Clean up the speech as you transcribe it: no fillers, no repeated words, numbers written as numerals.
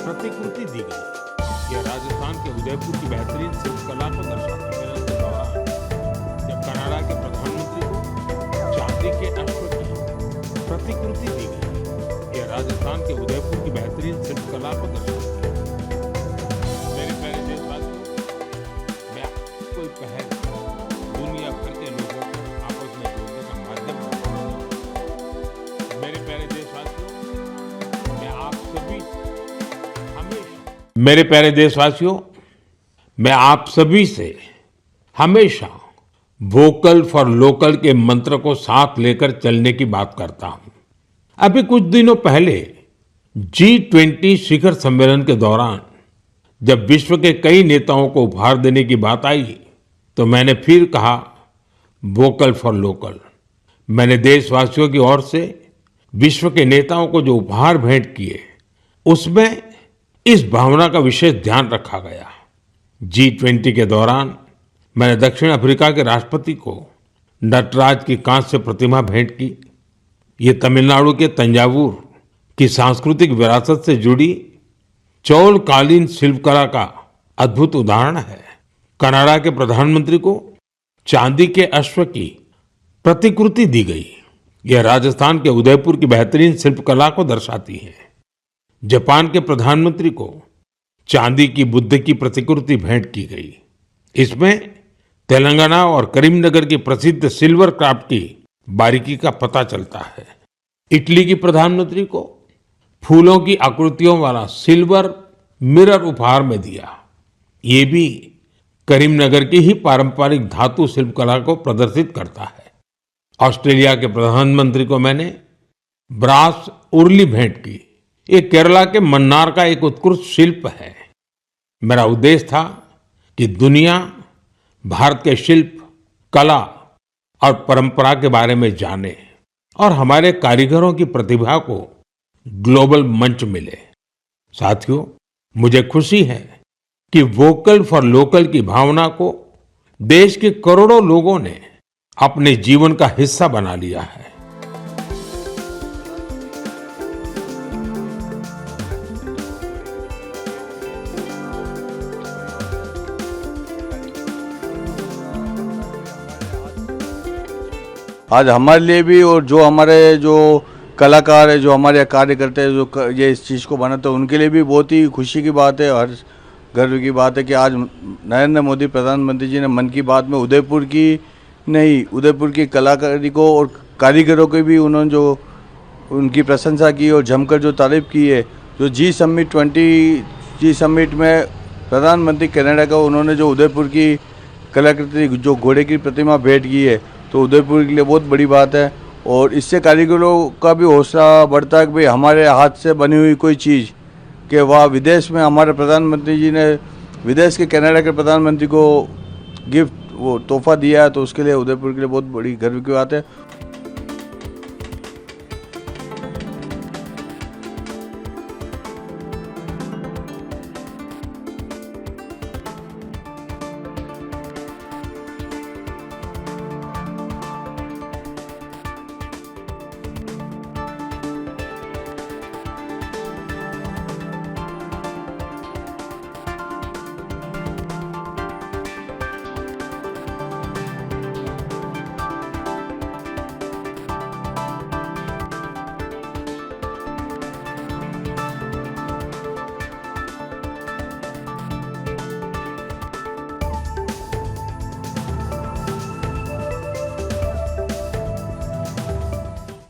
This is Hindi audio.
प्रतिकृति दी गई। यह राजस्थान के उदयपुर की बेहतरीन शिल्पकला को दर्शाता है। के दौरान जब कनाडा के प्रधानमंत्री को चांदी के अश्व की प्रतिकृति दी गई। यह राजस्थान के उदयपुर की बेहतरीन शिल्पकला को दर्शाता है। मेरे प्यारे देशवासियों, मैं कोई पहल दुनिया भर के लोगों को आपस में जोड़ने का माध्यम बनता हूं। मेरे प्यारे देशवासियों, मैं आप सभी मेरे प्यारे देशवासियों, मैं आप सभी से हमेशा वोकल फॉर लोकल के मंत्र को साथ लेकर चलने की बात करता हूं। अभी कुछ दिनों पहले G20 शिखर सम्मेलन के दौरान जब विश्व के कई नेताओं को उपहार देने की बात आई तो मैंने फिर कहा वोकल फॉर लोकल। मैंने देशवासियों की ओर से विश्व के नेताओं को जो उपहार भेंट किए उसमें इस भावना का विशेष ध्यान रखा गया। G20 के दौरान मैंने दक्षिण अफ्रीका के राष्ट्रपति को नटराज की कांस्य प्रतिमा भेंट की। ये तमिलनाडु के तंजावुर की सांस्कृतिक विरासत से जुड़ी चौलकालीन शिल्पकला का अद्भुत उदाहरण है। कनाडा के प्रधानमंत्री को चांदी के अश्व की प्रतिकृति दी गई। यह राजस्थान के उदयपुर की बेहतरीन शिल्पकला को दर्शाती है। जापान के प्रधानमंत्री को चांदी की बुद्ध की प्रतिकृति भेंट की गई। इसमें तेलंगाना और करीमनगर की प्रसिद्ध सिल्वर क्राफ्ट की बारीकी का पता चलता है। इटली की प्रधानमंत्री को फूलों की आकृतियों वाला सिल्वर मिरर उपहार में दिया। ये भी करीमनगर की ही पारंपरिक धातु शिल्पकला को प्रदर्शित करता है। ऑस्ट्रेलिया के प्रधानमंत्री को मैंने ब्रास उर्ली भेंट की। ये केरला के मन्नार का एक उत्कृष्ट शिल्प है। मेरा उद्देश्य था कि दुनिया भारत के शिल्प, कला और परंपरा के बारे में जाने और हमारे कारीगरों की प्रतिभा को ग्लोबल मंच मिले। साथियों, मुझे खुशी है कि वोकल फॉर लोकल की भावना को देश के करोड़ों लोगों ने अपने जीवन का हिस्सा बना लिया है। आज हमारे लिए भी और जो हमारे जो कलाकार है, जो हमारे कार्य करते हैं, जो ये इस चीज़ को बनाते हैं, उनके लिए भी बहुत ही खुशी की बात है और गर्व की बात है कि आज नरेंद्र मोदी प्रधानमंत्री जी ने मन की बात में उदयपुर की कलाकारी को और कारीगरों की भी उन्होंने जो उनकी प्रशंसा की और जमकर जो तारीफ की है। जो जी समिट में प्रधानमंत्री कनाडा का उन्होंने जो उदयपुर की कलाकृति, जो घोड़े की प्रतिमा भेंट की है, तो उदयपुर के लिए बहुत बड़ी बात है। और इससे कारीगरों का भी हौसला बढ़ता है कि भाई हमारे हाथ से बनी हुई कोई चीज़ कि वह विदेश में हमारे प्रधानमंत्री जी ने विदेश के कनाडा के प्रधानमंत्री को गिफ्ट वो तोहफा दिया है, तो उसके लिए उदयपुर के लिए बहुत बड़ी गर्व की बात है।